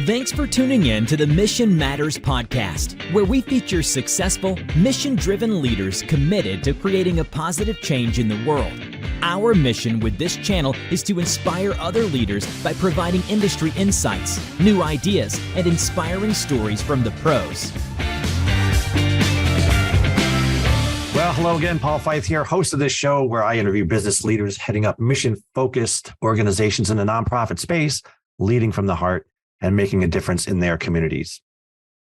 Thanks for tuning in to the Mission Matters podcast, where we feature successful, mission-driven leaders committed to creating a positive change in the world. Our mission with this channel is to inspire other leaders by providing industry insights, new ideas, and inspiring stories from the pros. Well, hello again. Paul Fife here, host of this show where I interview business leaders heading up mission-focused organizations in the nonprofit space, leading from the heart and making a difference in their communities.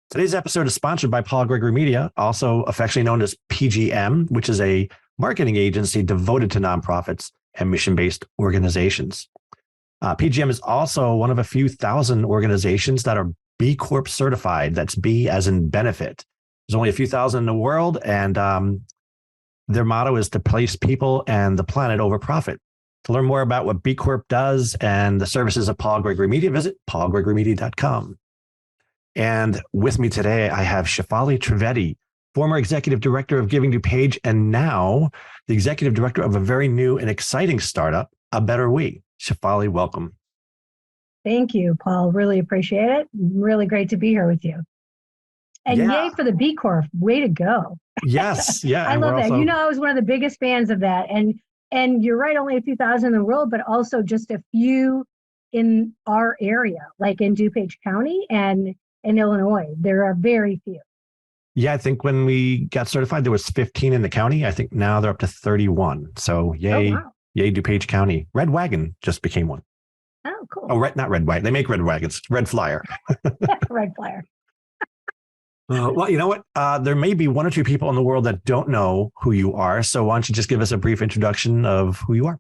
Today's episode is sponsored by Gregory Media, also affectionately known as PGM, which is a marketing agency devoted to nonprofits and mission-based organizations. PGM is also one of a few thousand organizations that are B Corp certified. That's B as in benefit. There's only a few thousand in the world, and their motto is to place people and the planet over profit. To learn more about what B Corp does and the services of Gregory Media, visit paulgregorymedia.com. And with me today, I have Shefali Trivedi, former executive director of Giving DuPage, and now the executive director of a very new and exciting startup, A Better We. Shefali, welcome. Thank you, Paul. Really appreciate it. Really great to be here with you. And yay for the B Corp. Way to go. Yes. Yeah. I love that. Also, I was one of the biggest fans of that. And you're right, only a few thousand in the world, but also just a few in our area, like in DuPage County and in Illinois. There are very few. Yeah, I think when we got certified, there was 15 in the county. I think now they're up to 31. So yay, Yay DuPage County. Red Wagon just became one. Oh, cool. Oh, not Red Wagon. They make Red Wagons. Red Flyer. Red Flyer. Well, you know what? There may be one or two people in the world that don't know who you are. So why don't you just give us a brief introduction of who you are?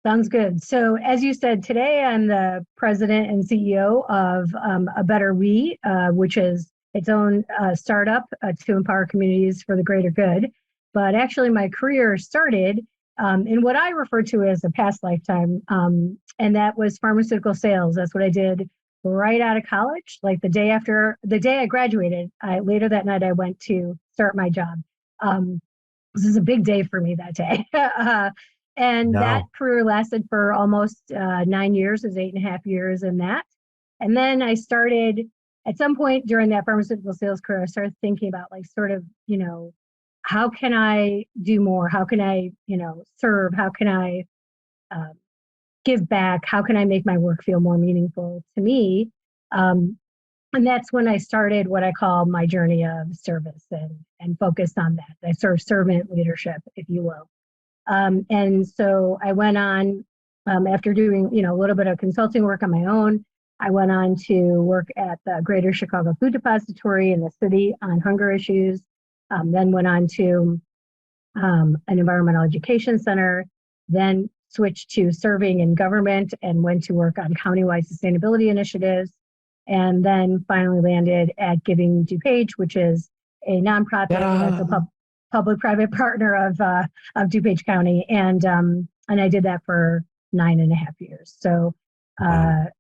Sounds good. So as you said, today I'm the president and CEO of A Better We, which is its own startup to empower communities for the greater good. But actually my career started in what I refer to as a past lifetime, and that was pharmaceutical sales. That's what I did right out of college, like the day I graduated. Later that night, I went to start my job. This is a big day for me that day. That career lasted for almost 9 years. It was 8.5 years in that. And then I started, at some point during that pharmaceutical sales career, I started thinking about how can I do more? How can I, serve? How can I give back? How can I make my work feel more meaningful to me? And that's when I started what I call my journey of service and focused on that. I sort of servant leadership, if you will. And so I went on, after doing, a little bit of consulting work on my own, I went on to work at the Greater Chicago Food Depository in the city on hunger issues. Then went on to an environmental education center, then switched to serving in government and went to work on countywide sustainability initiatives, and then finally landed at Giving DuPage, which is a nonprofit that's a public-private partner of DuPage County, and I did that for 9.5 years. So, it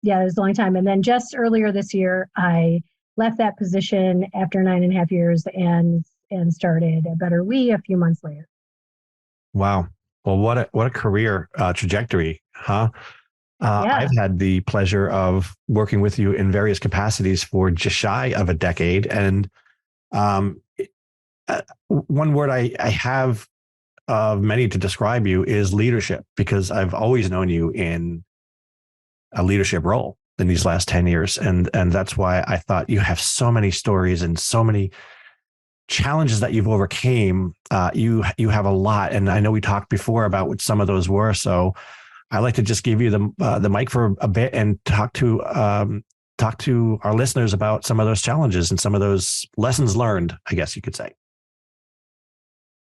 was a long time. And then just earlier this year, I left that position after 9.5 years and started A Better We a few months later. Wow. Well, what a career trajectory, huh? I've had the pleasure of working with you in various capacities for just shy of a decade. And one word I have of many to describe you is leadership, because I've always known you in a leadership role in these last 10 years. And that's why I thought you have so many stories and so many challenges that you've overcame. You have a lot, and I know we talked before about what some of those were. So I'd like to just give you the mic for a bit and talk to our listeners about some of those challenges and some of those lessons learned, I guess you could say.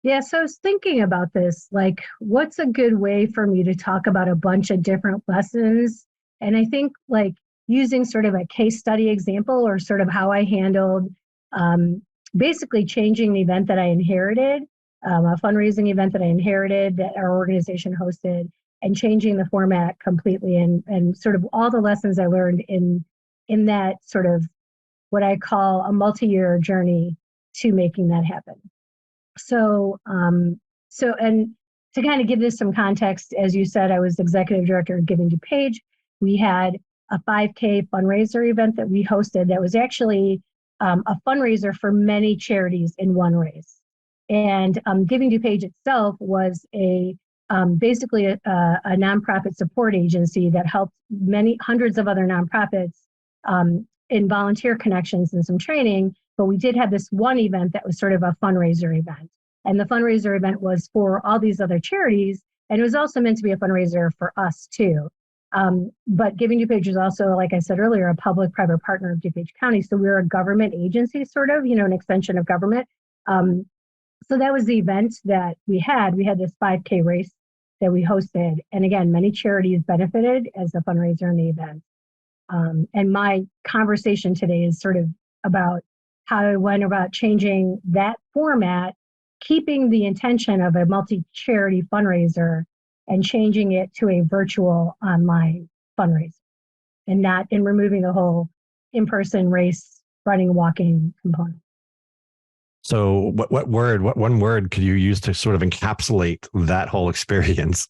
Yeah, so I was thinking about this, like, what's a good way for me to talk about a bunch of different lessons? And I think like using sort of a case study example, or sort of how I handled basically changing the event that I inherited, a fundraising event that I inherited that our organization hosted, and changing the format completely, and sort of all the lessons I learned in that sort of what I call a multi-year journey to making that happen. So and to kind of give this some context, as you said, I was executive director of Giving DuPage. We had a 5K fundraiser event that we hosted that was actually a fundraiser for many charities in one race. And Giving DuPage itself was basically a nonprofit support agency that helped hundreds of other nonprofits in volunteer connections and some training. But we did have this one event that was sort of a fundraiser event. And the fundraiser event was for all these other charities. And it was also meant to be a fundraiser for us too. But Giving DuPage is also, like I said earlier, a public-private partner of DuPage County. So we're a government agency, sort of, an extension of government. So that was the event that we had. We had this 5K race that we hosted. And again, many charities benefited as a fundraiser in the event. And my conversation today is sort of about how I went about changing that format, keeping the intention of a multi-charity fundraiser and changing it to a virtual online fundraiser and removing the whole in-person race, running, walking component. So what one word could you use to sort of encapsulate that whole experience?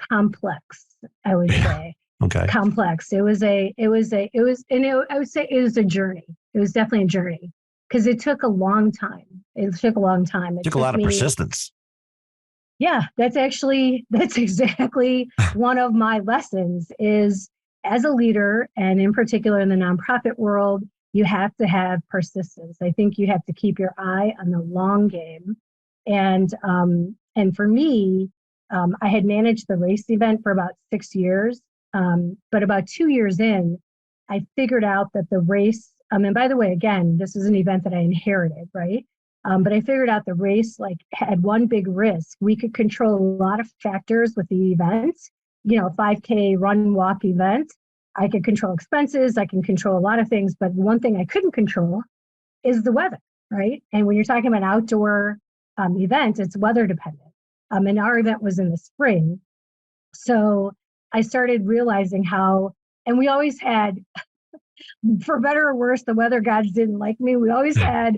Complex, I would say. Okay. Complex. I would say it was a journey. It was definitely a journey because it took a long time. It took a lot of persistence. Yeah, that's exactly one of my lessons is as a leader, and in particular in the nonprofit world, you have to have persistence. I think you have to keep your eye on the long game. And for me, I had managed the race event for about 6 years. But about 2 years in, I figured out that the race, and by the way, again, this is an event that I inherited, right? But I figured out the race had one big risk. We could control a lot of factors with the event, 5K run walk event. I could control expenses. I can control a lot of things, but one thing I couldn't control is the weather, right? And when you're talking about an outdoor event, it's weather dependent. And our event was in the spring. So I started realizing and we always had, for better or worse, the weather gods didn't like me. We always had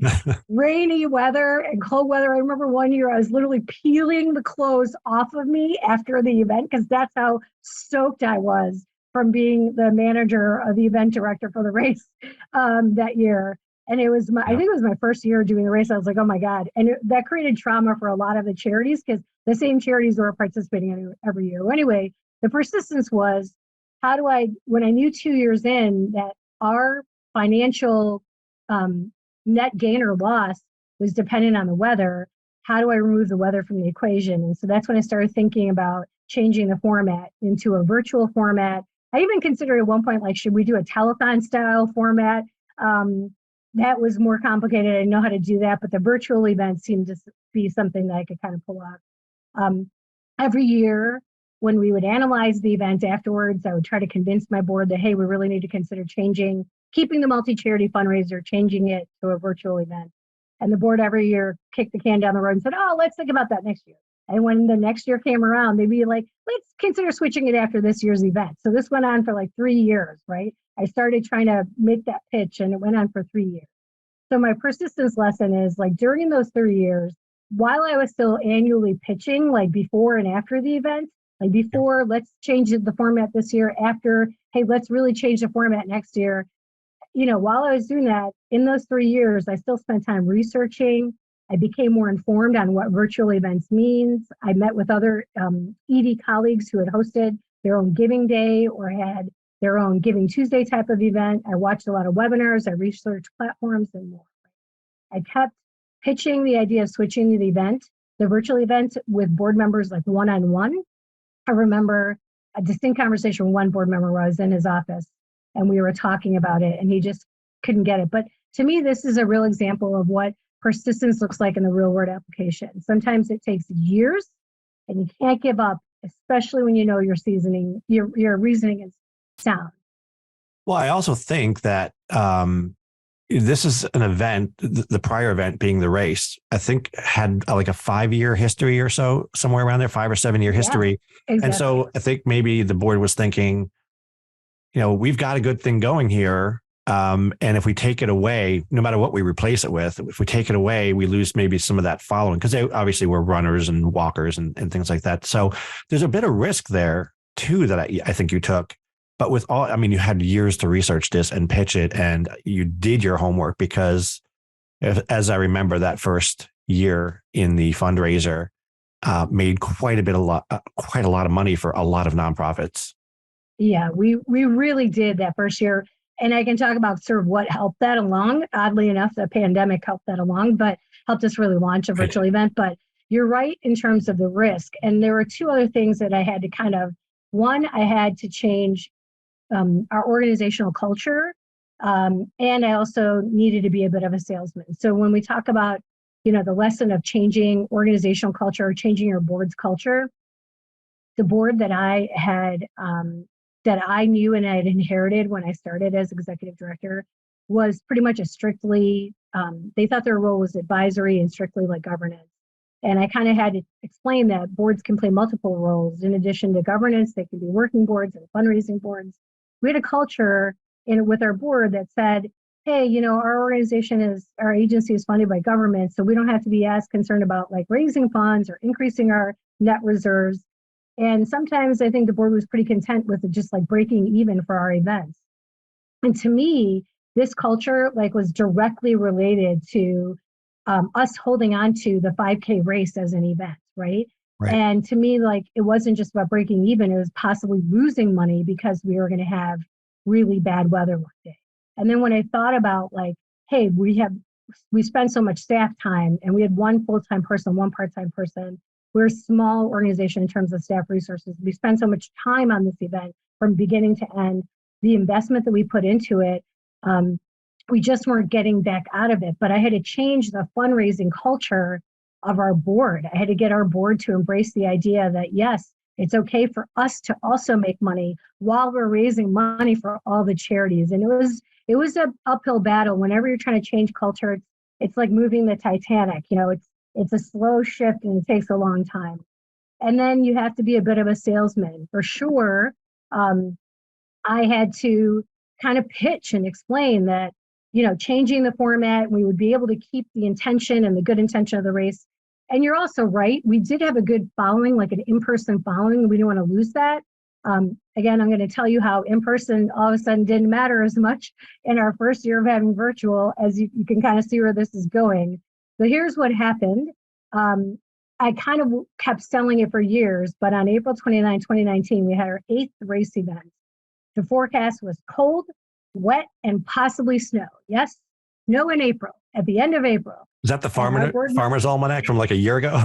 rainy weather and cold weather. I remember one year I was literally peeling the clothes off of me after the event because that's how stoked I was from being the manager of the event director for the race that year. And it was I think it was my first year doing the race. I was like, oh my God. And that created trauma for a lot of the charities because the same charities were participating every year. Well, anyway, the persistence was, when I knew 2 years in that our financial net gain or loss was dependent on the weather, how do I remove the weather from the equation? And so that's when I started thinking about changing the format into a virtual format. I even considered at one point, should we do a telethon style format? That was more complicated. I didn't know how to do that, but the virtual event seemed to be something that I could kind of pull off. Every year, when we would analyze the event afterwards, I would try to convince my board that, hey, we really need to consider keeping the multi-charity fundraiser, changing it to a virtual event. And the board every year kicked the can down the road and said, oh, let's think about that next year. And when the next year came around, they'd be like, let's consider switching it after this year's event. So this went on for 3 years, right? I started trying to make that pitch and it went on for 3 years. So my persistence lesson is during those 3 years, while I was still annually pitching, before and after the event, before, let's change the format this year. After, hey, let's really change the format next year. While I was doing that, in those 3 years, I still spent time researching. I became more informed on what virtual events means. I met with other ED colleagues who had hosted their own Giving Day or had their own Giving Tuesday type of event. I watched a lot of webinars. I researched platforms and more. I kept pitching the idea of switching the virtual event with board members one-on-one. I remember a distinct conversation with one board member where I was in his office and we were talking about it and he just couldn't get it. But to me, this is a real example of what persistence looks like in the real world application. Sometimes it takes years and you can't give up, especially when you know your reasoning is sound. Well, I also think that this is an event, the prior event being the race, I think had a 5-year history or so, somewhere around there, 5 or 7 year history. Yeah, exactly. And so I think maybe the board was thinking, we've got a good thing going here. And if we take it away, no matter what we replace it with, if we take it away, we lose maybe some of that following, because they obviously were runners and walkers and things like that. So there's a bit of risk there too that I think you took. But with all, I mean, you had years to research this and pitch it, and you did your homework, because as I remember, that first year in the fundraiser made quite a lot of money for a lot of nonprofits. Yeah, we really did that first year. And I can talk about sort of what helped that along. Oddly enough, the pandemic helped that along, but helped us really launch a virtual event. But you're right in terms of the risk. And there were two other things that I had to one, I had to change our organizational culture. And I also needed to be a bit of a salesman. So when we talk about, the lesson of changing organizational culture or changing your board's culture, the board that I had, that I knew and I had inherited when I started as executive director was pretty much a strictly, they thought their role was advisory and strictly like governance. And I kind of had to explain that boards can play multiple roles. In addition to governance, they can be working boards and fundraising boards. We had a culture with our board that said, hey, our agency is funded by government, so we don't have to be as concerned about like raising funds or increasing our net reserves. And sometimes I think the board was pretty content with just like breaking even for our events. And to me, this culture was directly related to us holding on to the 5K race as an event, right? And to me, it wasn't just about breaking even, it was possibly losing money because we were going to have really bad weather one day. And then when I thought about hey, we spend so much staff time, and we had one full-time person, one part-time person. We're a small organization in terms of staff resources. We spend so much time on this event from beginning to end. The investment that we put into it, we just weren't getting back out of it. But I had to change the fundraising culture of our board. I had to get our board to embrace the idea that, yes, it's okay for us to also make money while we're raising money for all the charities. And it was an uphill battle. Whenever you're trying to change culture, it's like moving the Titanic. It's a slow shift and it takes a long time. And then you have to be a bit of a salesman. For sure, I had to kind of pitch and explain that, changing the format, we would be able to keep the intention and the good intention of the race. And you're also right. We did have a good following, like an in-person following. We didn't want to lose that. Again, I'm going to tell you how in-person all of a sudden didn't matter as much in our first year of having virtual, as you can kind of see where this is going. So here's what happened. I kind of kept selling it for years, but on April 29, 2019, we had our 8th race event. The forecast was cold, wet, and possibly snow. Yes, snow in April, at the end of April. Is that the Farmer's Almanac from a year ago?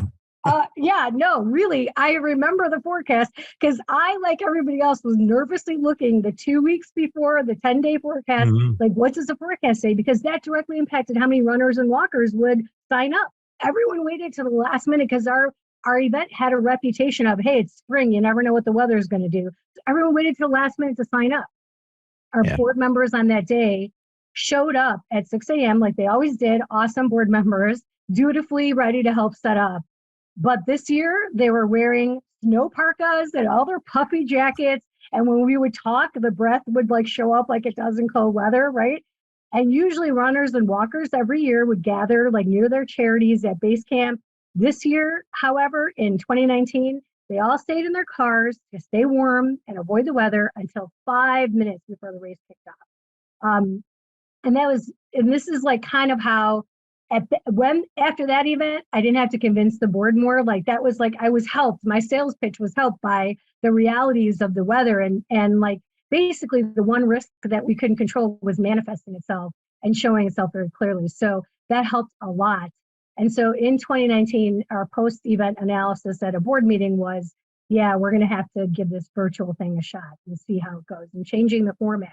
Yeah, no, really. I remember the forecast because I, like everybody else, was nervously looking the 2 weeks before the 10-day forecast. What does the forecast say? Because that directly impacted how many runners and walkers would sign up. Everyone waited to the last minute because our event had a reputation of, hey, it's spring. You never know what the weather is going to do. So everyone waited to the last minute to sign up. Our board members on that day showed up at 6 a.m. like they always did. Awesome board members, dutifully ready to help set up. But this year, they were wearing snow parkas and all their puffy jackets. And when we would talk, the breath would show up like it does in cold weather, right? And usually runners and walkers every year would gather near their charities at base camp. This year, however, in 2019, they all stayed in their cars to stay warm and avoid the weather until 5 minutes before the race kicked off. And this is kind of how, after that event, I didn't have to convince the board more. That was I was helped. My sales pitch was helped by the realities of the weather, and basically the one risk that we couldn't control was manifesting itself and showing itself very clearly. So that helped a lot. And so in 2019, our post-event analysis at a board meeting was, we're going to have to give this virtual thing a shot and see how it goes, and changing the format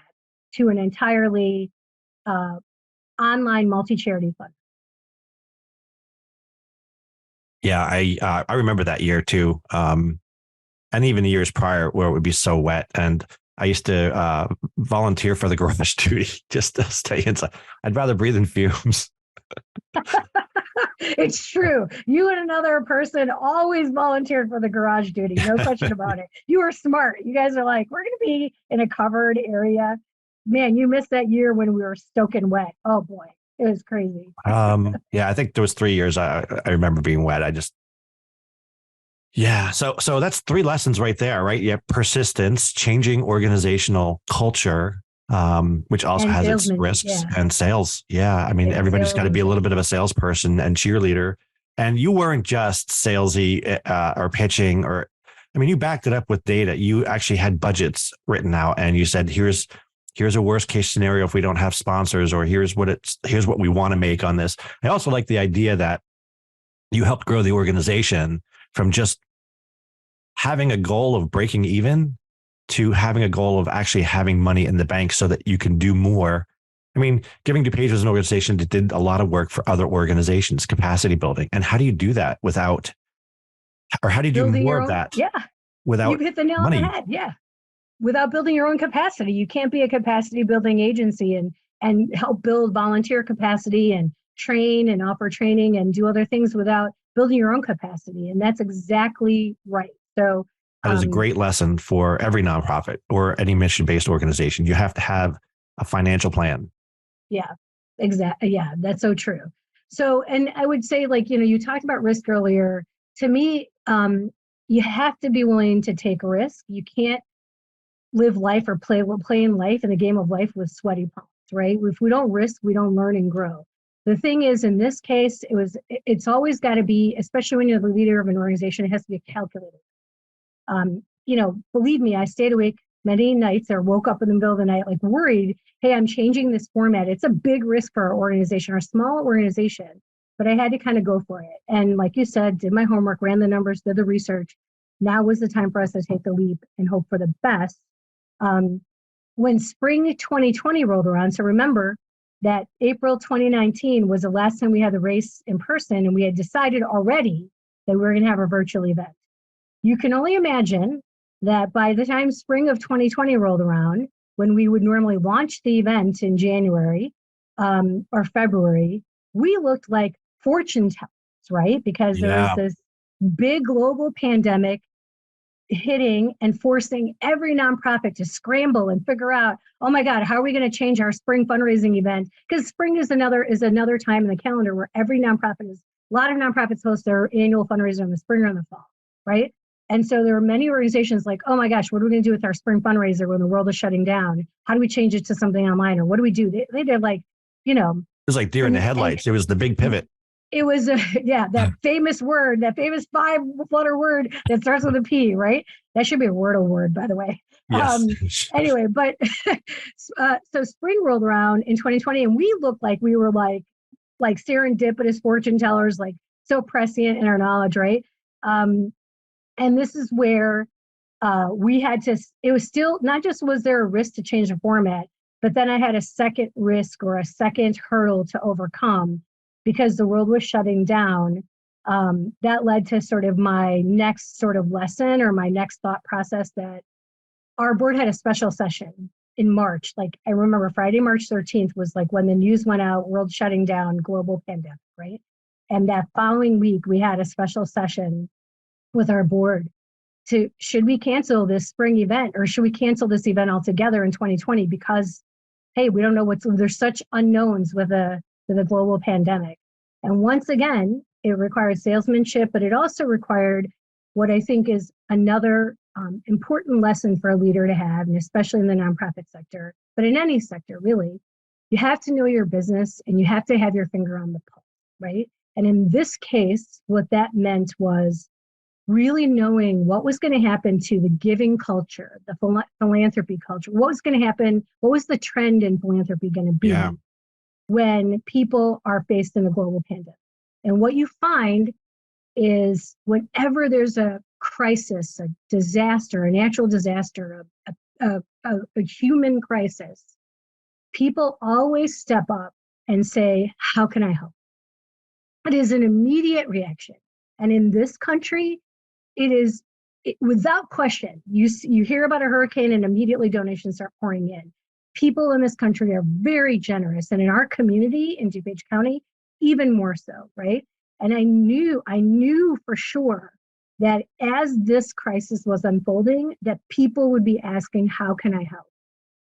to an entirely online multi-charity fund. Yeah, I remember that year too. And even the years prior where it would be so wet. And I used to volunteer for the garage duty just to stay inside. I'd rather breathe in fumes. It's true. You and another person always volunteered for the garage duty. No question about it. You were smart. You guys are we're going to be in a covered area. man, you missed that year when we were soaking wet. Oh boy, it was crazy. Yeah, I think there was 3 years. I remember being wet. Yeah. So that's three lessons right there, right? You have persistence, changing organizational culture, which also And has its salesmanship, risks, yeah. and sales. Yeah. I mean, everybody's got to be a little bit of a salesperson and cheerleader. And you weren't just salesy or pitching, or, I mean, you backed it up with data. You actually had budgets written out, and you said, here's a worst case scenario if we don't have sponsors, or here's what we want to make on this. I also like the idea that you helped grow the organization from just having a goal of breaking even to having a goal of actually having money in the bank so that you can do more. I mean, Giving DuPage was an organization that did a lot of work for other organizations, capacity building. And how do you do that how do you do building more your of own, that yeah. without You've hit the nail on money? the head. Yeah. Without building your own capacity. You can't be a capacity building agency and help build volunteer capacity and train and offer training and do other things without building your own capacity. And that's exactly right. So That is a great lesson for every nonprofit or any mission-based organization. You have to have a financial plan. yeah, exactly. Yeah, that's so true. So, and I would say, like, you talked about risk earlier. To me, you have to be willing to take a risk. You can't live life or play in life in the game of life with sweaty palms, right? If we don't risk, we don't learn and grow. The thing is, in this case, it's always got to be, especially when you're the leader of an organization, it has to be calculated. Believe me, I stayed awake many nights or woke up in the middle of the night, like worried, hey, I'm changing this format. It's a big risk for our organization, our small organization, but I had to kind of go for it. And like you said, did my homework, ran the numbers, did the research. Now was the time for us to take the leap and hope for the best. When spring 2020 rolled around, so remember that April 2019 was the last time we had the race in person, and we had decided already that we were going to have a virtual event. You can only imagine that by the time spring of 2020 rolled around, when we would normally launch the event in January or February, we looked like fortune tellers, right? Because there was this big global pandemic hitting and forcing every nonprofit to scramble and figure out, oh my God, how are we going to change our spring fundraising event? Because spring is another time in the calendar where a lot of nonprofits host their annual fundraiser in the spring or in the fall, right? And so there are many organizations like, oh my gosh, what are we going to do with our spring fundraiser when the world is shutting down? How do we change it to something online? Or what do we do? They did like, It was like deer in the headlights. It was the big pivot. It was, that famous word, that famous 5-letter word that starts with a P, right? That should be a word award, by the way. Yes. Anyway, but so spring rolled around in 2020, and we looked like we were like serendipitous fortune tellers, like so prescient in our knowledge, right? And this is where we had to, it was still, not just was there a risk to change the format, but then I had a second risk or a second hurdle to overcome because the world was shutting down. That led to sort of my next sort of lesson or my next thought process that our board had a special session in March. Like I remember Friday, March 13th was like when the news went out, world shutting down, global pandemic, right? And that following week, we had a special session with our board to, should we cancel this spring event or should we cancel this event altogether in 2020? Because, hey, we don't know there's such unknowns with a global pandemic. And once again, it required salesmanship, but it also required what I think is another important lesson for a leader to have, and especially in the nonprofit sector, but in any sector, really, you have to know your business and you have to have your finger on the pulse, right? And in this case, what that meant was really knowing what was going to happen to the giving culture, the philanthropy culture, what was going to happen, what was the trend in philanthropy going to be when people are faced in a global pandemic. And what you find is whenever there's a crisis, a disaster, a natural disaster, a human crisis, people always step up and say, how can I help? It is an immediate reaction. And in this country, without question, you hear about a hurricane and immediately donations start pouring in. People in this country are very generous. And in our community in DuPage County, even more so, right? And I knew for sure that as this crisis was unfolding, that people would be asking, how can I help?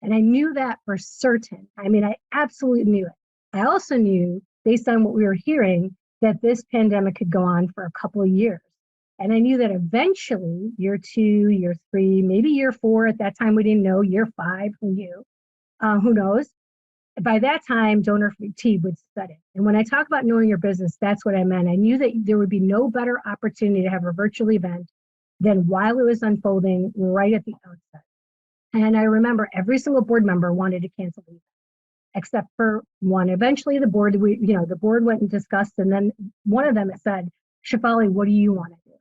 And I knew that for certain. I mean, I absolutely knew it. I also knew, based on what we were hearing, that this pandemic could go on for a couple of years. And I knew that eventually, year 2, year 3, maybe year 4, at that time we didn't know, year 5, who knew? Who knows? By that time, donor fatigue would set in. And when I talk about knowing your business, that's what I meant. I knew that there would be no better opportunity to have a virtual event than while it was unfolding right at the outset. And I remember every single board member wanted to cancel the event, except for one. Eventually the board went and discussed, and then one of them said, Shefali, what do you want to do?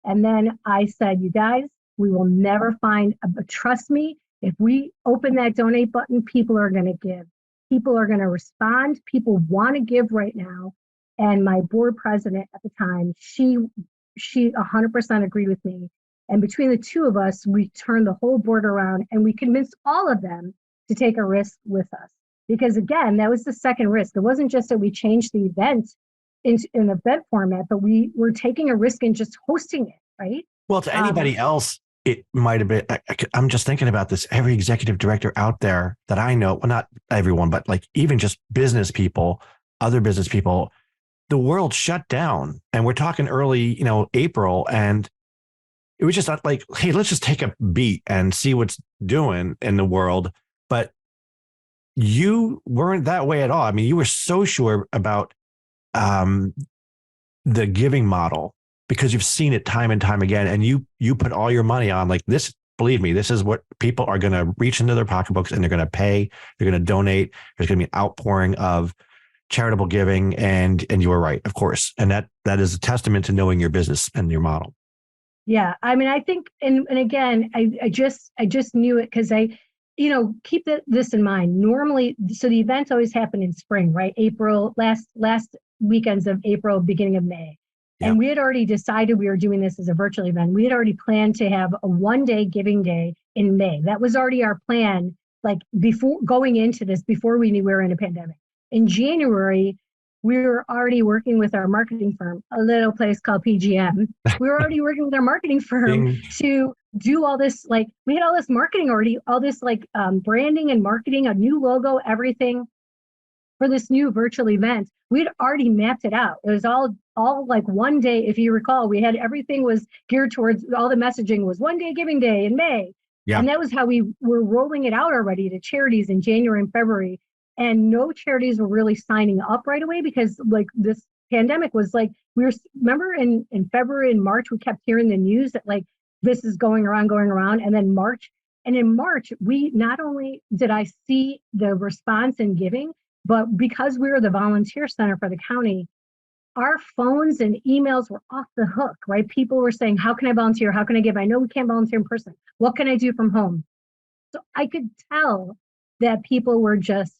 And then I said, you guys, we will never find, trust me, if we open that donate button, people are going to give. People are going to respond. People want to give right now. And my board president at the time, she 100% agreed with me. And between the two of us, we turned the whole board around and we convinced all of them to take a risk with us. Because again, that was the second risk. It wasn't just that we changed the event in event format, but we were taking a risk in just hosting it, right? Well, to anybody else, it might have been, I'm just thinking about this. Every executive director out there that I know, well, not everyone, but like even just business people, other business people, the world shut down. And we're talking early, April. And it was just not like, hey, let's just take a beat and see what's doing in the world. But you weren't that way at all. I mean, you were so sure about the giving model because you've seen it time and time again. And you put all your money on like this. Believe me, this is what people are going to reach into their pocketbooks and they're going to pay. They're going to donate. There's going to be an outpouring of charitable giving. And you were right, of course. And that is a testament to knowing your business and your model. Yeah. I mean, I think, and again, I just knew it because keep this in mind. Normally, so the events always happen in spring, right? April, last weekends of April, beginning of May. Yep. And we had already decided we were doing this as a virtual event. We had already planned to have a one-day giving day in May. That was already our plan, like before going into this, before we knew we were in a pandemic. In January, we were already working with our marketing firm, a little place called PGM. We were already working with our marketing firm to do all this, like we had all this marketing already, all this like branding and marketing, a new logo, everything for this new virtual event. We'd already mapped it out. It was all like one day. If you recall, we had everything was geared towards, all the messaging was one day giving day in May. Yeah. And that was how we were rolling it out already to charities in January and February. And no charities were really signing up right away because like this pandemic was like, remember in February and March, we kept hearing the news that like this is going around. And then in March, we not only did I see the response in giving, but because we were the volunteer center for the county, our phones and emails were off the hook, right? People were saying, how can I volunteer? How can I give? I know we can't volunteer in person. What can I do from home? So I could tell that people were just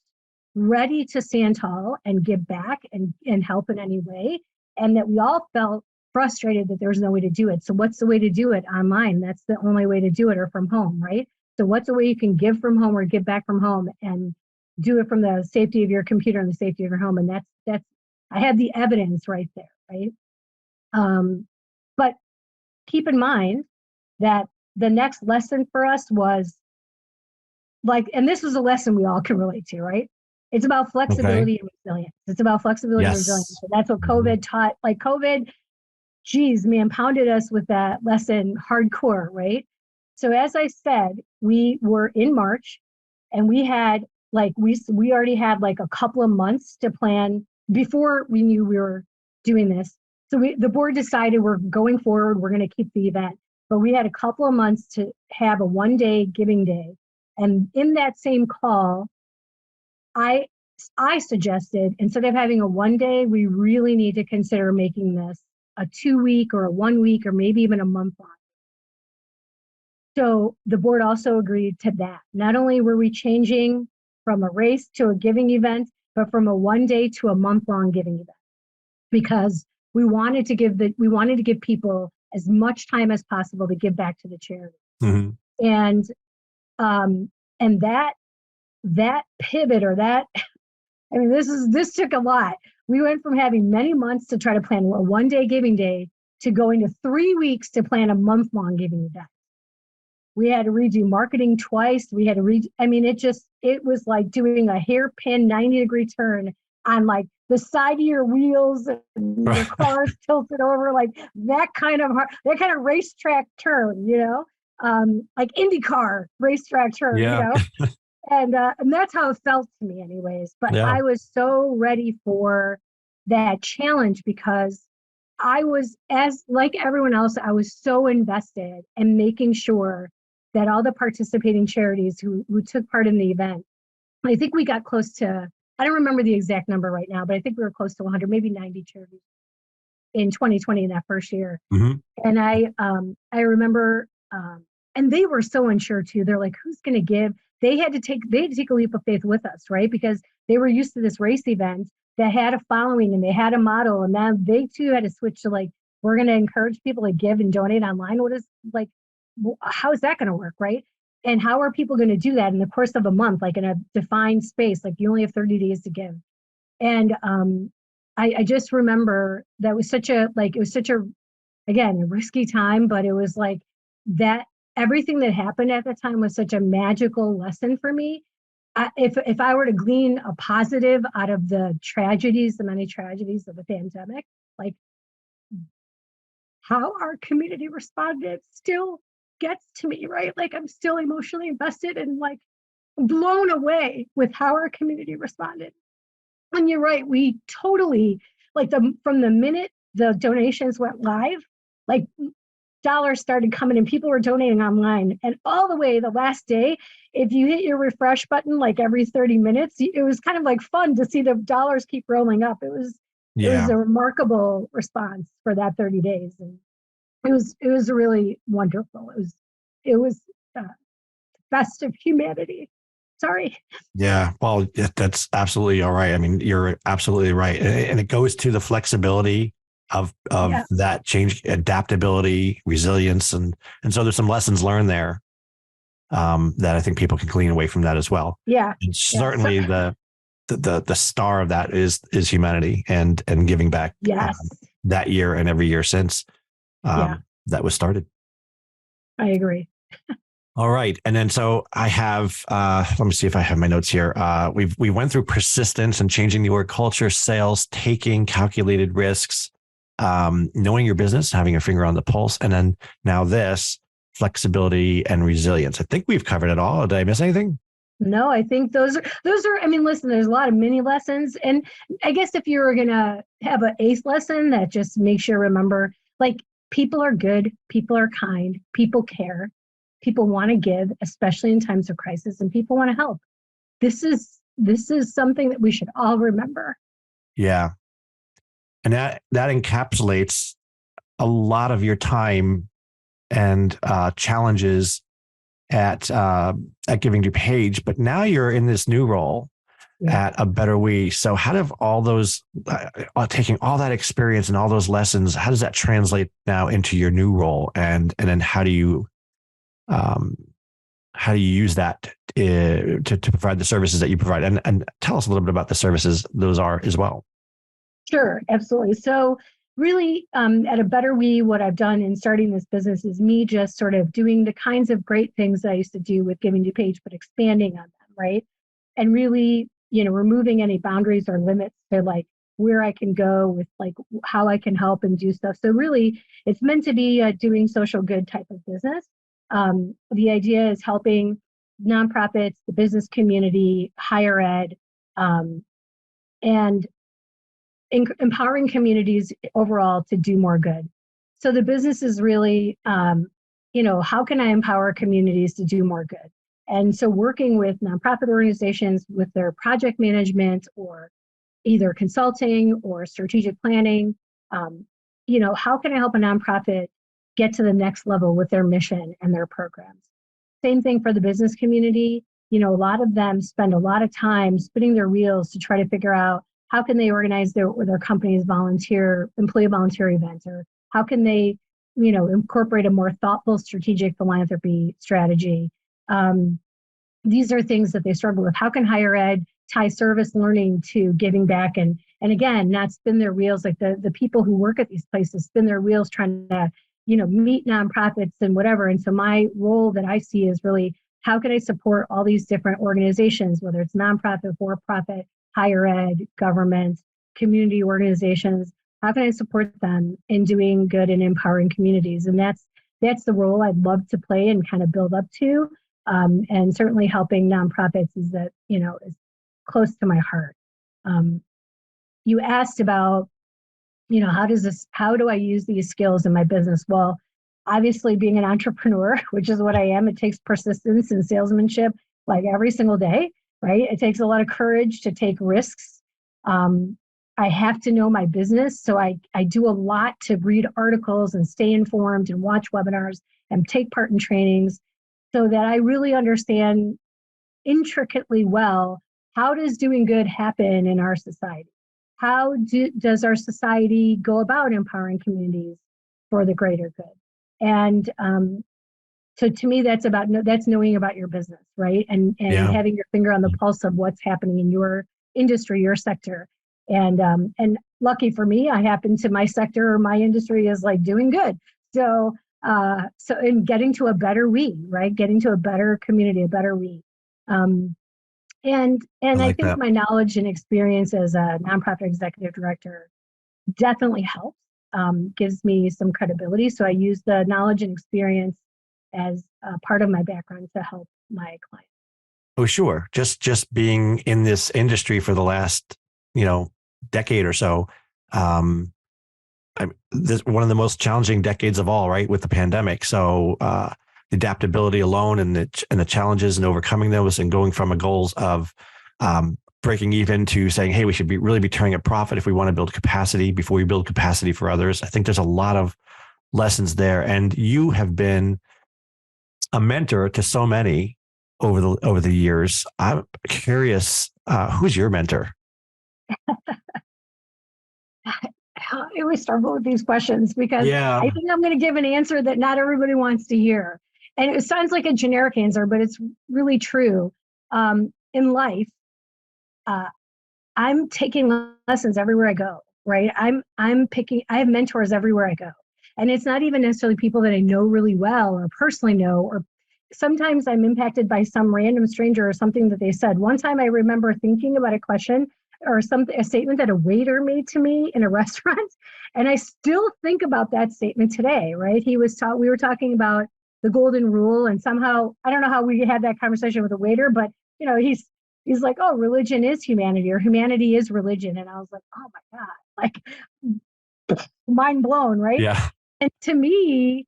ready to stand tall and give back and help in any way. And that we all felt frustrated that there was no way to do it. So what's the way to do it? Online. That's the only way to do it, or from home, right? So what's the way you can give from home or give back from home and do it from the safety of your computer and the safety of your home? And that's I had the evidence right there, right? But keep in mind that the next lesson for us was like, and this was a lesson we all can relate to, right? It's about flexibility and resilience. It's about flexibility and resilience. So that's what COVID taught. Like COVID, geez, man, pounded us with that lesson hardcore, right? So as I said, we were in March and we had like, we already had like a couple of months to plan before we knew we were doing this. So the board decided we're going forward, we're going to keep the event. But we had a couple of months to have a one-day giving day. And in that same call, I suggested, instead of having a one day, we really need to consider making this a 2-week or a 1 week or maybe even a month long. So the board also agreed to that. Not only were we changing from a race to a giving event, but from a 1 day to a month-long giving event, because we wanted to give people as much time as possible to give back to the charity. Mm-hmm. And that pivot, or that, I mean, this took a lot. We went from having many months to try to plan a 1 day giving day to going to 3 weeks to plan a month-long giving event. We had to redo marketing twice. We had to it was like doing a hairpin 90-degree turn on like the side of your wheels and your car's tilted over, like that kind of racetrack turn, like IndyCar racetrack turn, and that's how it felt to me anyways. But I was so ready for that challenge because I was, as like everyone else, I was so invested in making sure that all the participating charities who took part in the event, I think we got close to, I don't remember the exact number right now, but I think we were close to 100, maybe 90 charities in 2020 in that first year. Mm-hmm. And I remember, and they were so unsure too. They're like, who's going to give? They had to take a leap of faith with us, right? Because they were used to this race event that had a following and they had a model, and now they too had to switch to like, we're going to encourage people to give and donate online. How is that going to work, right? And how are people going to do that in the course of a month, like in a defined space? Like you only have 30 days to give. And I just remember that it was such a, again, a risky time, but it was like that everything that happened at the time was such a magical lesson for me. If I were to glean a positive out of the many tragedies of the pandemic, like how our community responded still gets to me, right? Like I'm still emotionally invested and like blown away with how our community responded. And you're right, we totally, from the minute the donations went live, like dollars started coming and people were donating online. And all the way the last day, if you hit your refresh button like every 30 minutes, it was kind of like fun to see the dollars keep rolling up. It was a remarkable response for that 30 days. And it was really wonderful. It was best of humanity. Sorry. Yeah, well, that's absolutely all right. I mean, you're absolutely right. And it goes to the flexibility of that change, adaptability, resilience. And so there's some lessons learned there that I think people can glean away from that as well. Yeah. And certainly the star of that is humanity and giving back that year and every year since that was started. I agree. All right. And then so I have, let me see if I have my notes here. We went through persistence and changing the org culture, sales, taking calculated risks, knowing your business, having your finger on the pulse. And then now this flexibility and resilience. I think we've covered it all. Did I miss anything? No, I think those are, I mean, listen, there's a lot of mini lessons. And I guess if you were going to have an eighth lesson that just makes you remember, like people are good, people are kind, people care. People want to give, especially in times of crisis, and people want to help. This is something that we should all remember. Yeah. And that encapsulates a lot of your time and challenges at Giving DuPage, but now you're in this new role at A Better We. So how do all those, taking all that experience and all those lessons, how does that translate now into your new role? And then how do you use that to provide the services that you provide? And tell us a little bit about the services those are as well. Sure, absolutely. So really, at A Better We, what I've done in starting this business is me just sort of doing the kinds of great things that I used to do with Giving DuPage, but expanding on them, right? And really, removing any boundaries or limits to like where I can go with like how I can help and do stuff. So really, it's meant to be a doing social good type of business. The idea is helping nonprofits, the business community, higher ed, and empowering communities overall to do more good. So the business is really, how can I empower communities to do more good? And so working with nonprofit organizations with their project management or either consulting or strategic planning, how can I help a nonprofit get to the next level with their mission and their programs? Same thing for the business community. A lot of them spend a lot of time spinning their wheels to try to figure out how can they organize their company's employee volunteer events, or how can they, incorporate a more thoughtful strategic philanthropy strategy. These are things that they struggle with. How can higher ed tie service learning to giving back and again, not spin their wheels, like the people who work at these places spin their wheels trying to meet nonprofits and whatever. And so my role that I see is really, how can I support all these different organizations, whether it's nonprofit, for-profit, higher ed, government, community organizations? How can I support them in doing good and empowering communities? And that's the role I'd love to play and kind of build up to. And certainly helping nonprofits is close to my heart. You asked about, how do I use these skills in my business? Well, obviously being an entrepreneur, which is what I am, it takes persistence and salesmanship like every single day, right? It takes a lot of courage to take risks. I have to know my business. So I do a lot to read articles and stay informed and watch webinars and take part in trainings so that I really understand intricately well, how does doing good happen in our society? How does our society go about empowering communities for the greater good? And so to me, that's knowing about your business, right? And having your finger on the pulse of what's happening in your industry, your sector. And lucky for me, my sector or my industry is like doing good. So in getting to a better we, right? Getting to a better community, a better we. And I think that my knowledge and experience as a nonprofit executive director definitely helps, gives me some credibility. So I use the knowledge and experience as part of my background to help my clients. Oh, sure. Just being in this industry for the last, decade or so, this one of the most challenging decades of all, right, with the pandemic. So the adaptability alone and the challenges and overcoming those and going from a goals of breaking even to saying, hey, we should really be turning a profit if we want to build capacity before we build capacity for others. I think there's a lot of lessons there. And you have been a mentor to so many over the years. I'm curious, who's your mentor? I always struggle with these questions because I think I'm going to give an answer that not everybody wants to hear. And it sounds like a generic answer, but it's really true. In life, I'm taking lessons everywhere I go, right? I have mentors everywhere I go. And it's not even necessarily people that I know really well or personally know, or sometimes I'm impacted by some random stranger or something that they said. One time I remember thinking about a question or a statement that a waiter made to me in a restaurant. And I still think about that statement today, right? We were talking about the golden rule, and somehow, I don't know how we had that conversation with a waiter, but he's like, oh, religion is humanity, or humanity is religion. And I was like, oh my God, like mind blown, right? Yeah. And to me,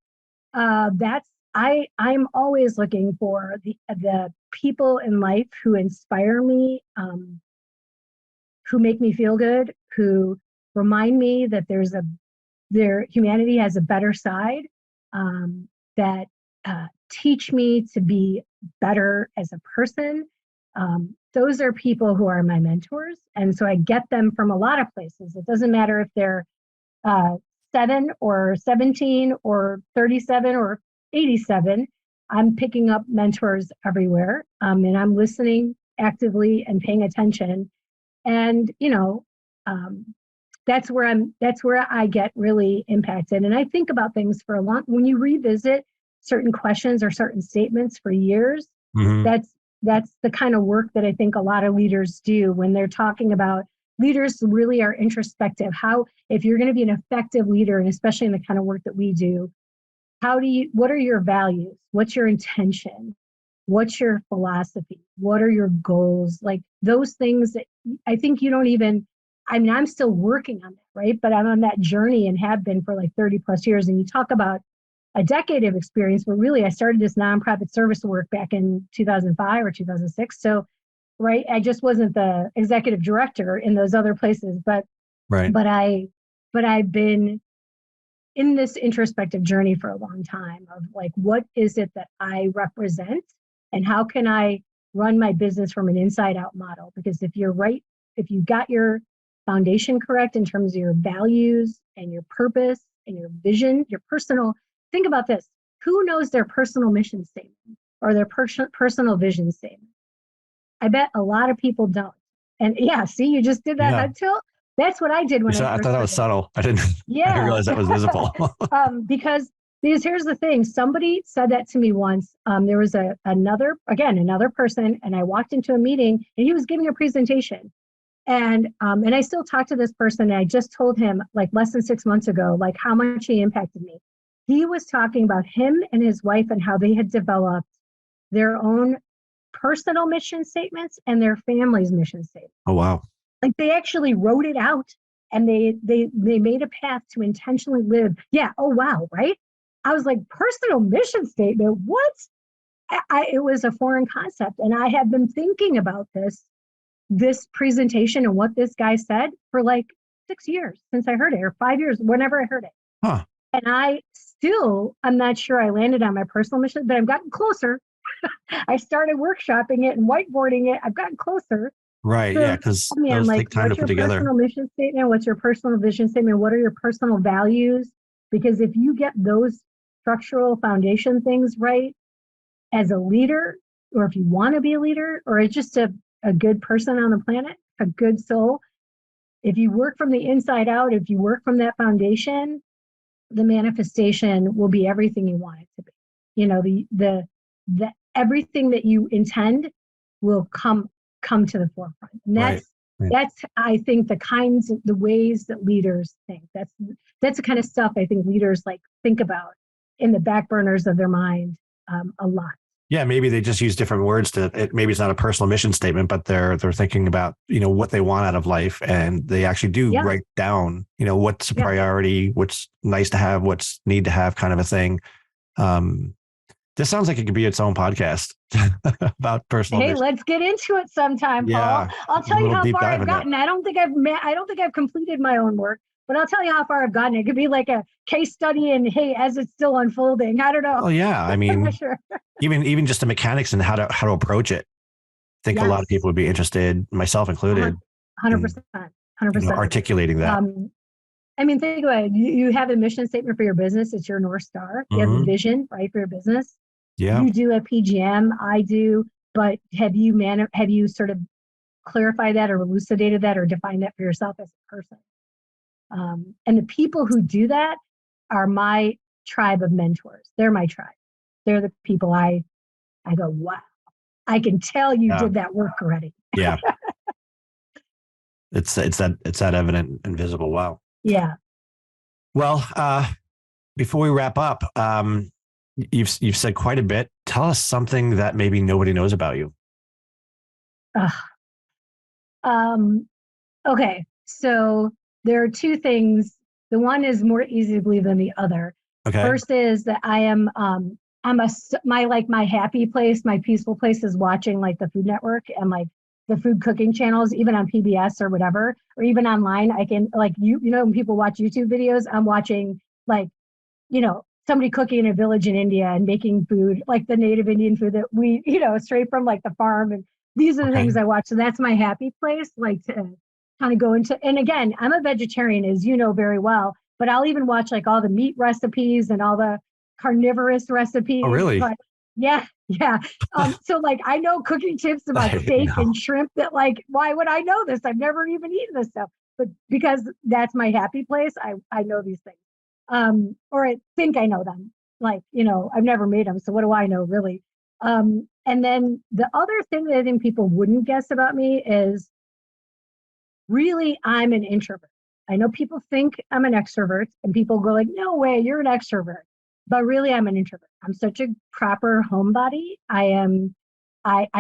I'm always looking for the people in life who inspire me, who make me feel good, who remind me that their humanity has a better side, that teach me to be better as a person. Those are people who are my mentors. And so I get them from a lot of places. It doesn't matter if they're 7 or 17 or 37 or 87. I'm picking up mentors everywhere, and I'm listening actively and paying attention. And that's where I get really impacted. And I think about things when you revisit certain questions or certain statements for years, that's the kind of work that I think a lot of leaders do when they're talking about. Leaders really are introspective. If you're going to be an effective leader, and especially in the kind of work that we do, what are your values? What's your intention? What's your philosophy? What are your goals? Like those things that I think I'm still working on that, right? But I'm on that journey and have been for like 30 plus years. And you talk about a decade of experience, but really I started this nonprofit service work back in 2005 or 2006. So, right, I just wasn't the executive director in those other places, but I've been in this introspective journey for a long time of like, what is it that I represent and how can I run my business from an inside out model? Because if you got your foundation correct in terms of your values and your purpose and your vision, your personal, think about this. Who knows their personal mission statement or their personal vision statement? I bet a lot of people don't. And see, you just did that head tilt. That's what I did when I thought that was subtle. I didn't realize that was visible. Because Because here's the thing, somebody said that to me once. There was another person, and I walked into a meeting and he was giving a presentation. And I still talk to this person, and I just told him like less than 6 months ago, like how much he impacted me. He was talking about him and his wife and how they had developed their own personal mission statements and their family's mission statement. Oh, wow. Like they actually wrote it out, and they made a path to intentionally live. Yeah. Oh, wow. Right. I was like, personal mission statement. What? It was a foreign concept. And I had been thinking about this presentation and what this guy said for like 6 years since I heard it, or 5 years, whenever I heard it. Huh. And I'm not sure I landed on my personal mission, but I've gotten closer. I started workshopping it and whiteboarding it. I've gotten closer. Right. So, Yeah. Because those take time to put together. What's your personal mission statement? What's your personal vision statement? What are your personal values? Because if you get those structural foundation things right as a leader, or if you want to be a leader, or just a good person on the planet, a good soul, if you work from the inside out, if you work from that foundation, the manifestation will be everything you want it to be. You know, the everything that you intend will come to the forefront. And that's I think the ways that leaders think. That's the kind of stuff I think leaders like think about in the back burners of their mind a lot. Yeah, maybe they just use different words maybe it's not a personal mission statement, but they're thinking about, what they want out of life, and they actually do write down, what's a priority, what's nice to have, what's need to have, kind of a thing. This sounds like it could be its own podcast about personal mission. Let's get into it sometime, Paul. Yeah, I'll tell you how far I've gotten. I don't think I've completed my own work, but I'll tell you how far I've gotten. It could be like a case study, and as it's still unfolding. I don't know. Oh yeah, I mean, sure. even just the mechanics and how to approach it. I think a lot of people would be interested, myself included. 100%. Articulating that. I mean, think about it. You have a mission statement for your business. It's your North Star. You have a vision, right, for your business. Yeah. You do a PGM. I do. But have you sort of clarified that, or elucidated that, or defined that for yourself as a person? And the people who do that are my tribe of mentors. They're my tribe. They're the people I go, wow, I can tell you did that work already. Yeah. It's that evident and visible. Wow. Yeah. Well, before we wrap up, you've said quite a bit. Tell us something that maybe nobody knows about you. Okay. So there are two things. The one is more easy to believe than the other. Okay. First is that I am, my happy place, my peaceful place is watching like the Food Network and like the food cooking channels, even on PBS or whatever, or even online. I can when people watch YouTube videos, I'm watching somebody cooking in a village in India and making food, like the native Indian food that we, straight from like the farm. And these are the things I watch. So that's my happy place, like to kind of go into, and again, I'm a vegetarian, as you know very well, but I'll even watch like all the meat recipes and all the carnivorous recipes. Oh, really? But yeah. So like, I know cooking tips about steak and shrimp that like, why would I know this? I've never even eaten this stuff, but because that's my happy place, I know these things. Or I think I know them. Like, I've never made them. So what do I know really? And then the other thing that I think people wouldn't guess about me is really I'm an introvert. I know people think I'm an extrovert, and people go like, no way, you're an extrovert. But really I'm an introvert. I'm such a proper homebody. I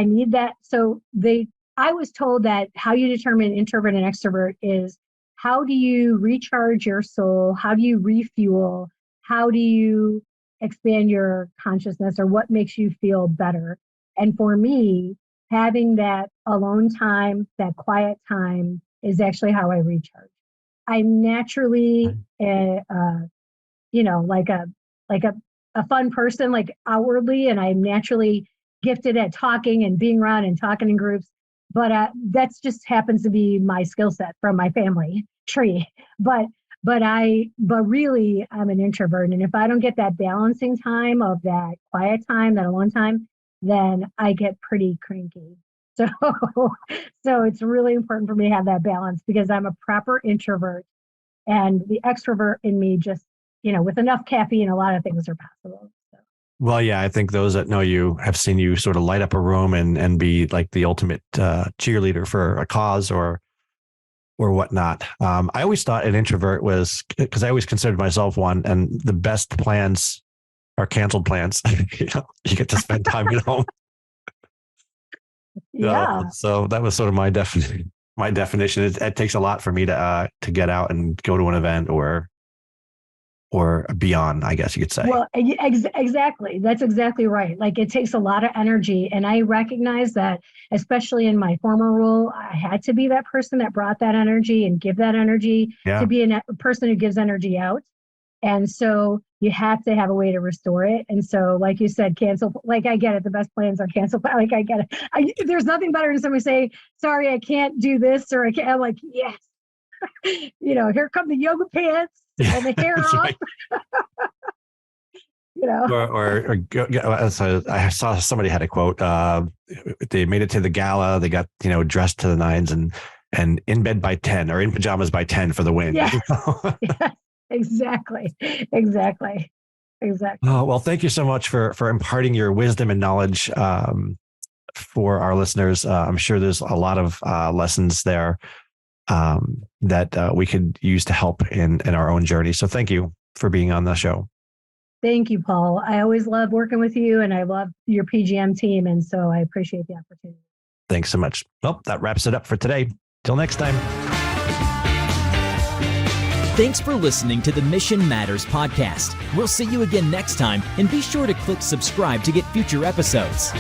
need that. So I was told that how you determine introvert and extrovert is, how do you recharge your soul? How do you refuel? How do you expand your consciousness, or what makes you feel better? And for me, having that alone time, that quiet time is actually how I recharge. I'm naturally, like a fun person, like outwardly, and I'm naturally gifted at talking and being around and talking in groups. But that's just happens to be my skill set from my family tree. But really, I'm an introvert, and if I don't get that balancing time of that quiet time, that alone time, then I get pretty cranky. So it's really important for me to have that balance, because I'm a proper introvert, and the extrovert in me just with enough caffeine, a lot of things are possible. So. Well, yeah, I think those that know you have seen you sort of light up a room and be like the ultimate cheerleader for a cause or whatnot. I always thought an introvert was, because I always considered myself one, and the best plans are canceled plans. You get to spend time at home. Yeah. So that was sort of my definition. It takes a lot for me to get out and go to an event or beyond, I guess you could say. Well, exactly. That's exactly right. Like, it takes a lot of energy. And I recognize that, especially in my former role, I had to be that person that brought that energy and give that energy to be a person who gives energy out. And so you have to have a way to restore it. And so, like you said, cancel, like, I get it. The best plans are canceled. Like, I get it. There's nothing better than somebody say, sorry, I can't do this, or I can't. I'm like, yes. Here come the yoga pants and the hair off. Right. I saw somebody had a quote. They made it to the gala. They got dressed to the nines and in bed by 10 or in pajamas by 10 for the win. Yeah. Yeah. Exactly. Oh, well, thank you so much for imparting your wisdom and knowledge for our listeners. I'm sure there's a lot of lessons there that we could use to help in our own journey. So thank you for being on the show. Thank you, Paul. I always love working with you, and I love your PGM team. And so I appreciate the opportunity. Thanks so much. Well, that wraps it up for today. Till next time. Thanks for listening to the Mission Matters podcast. We'll see you again next time, and be sure to click subscribe to get future episodes.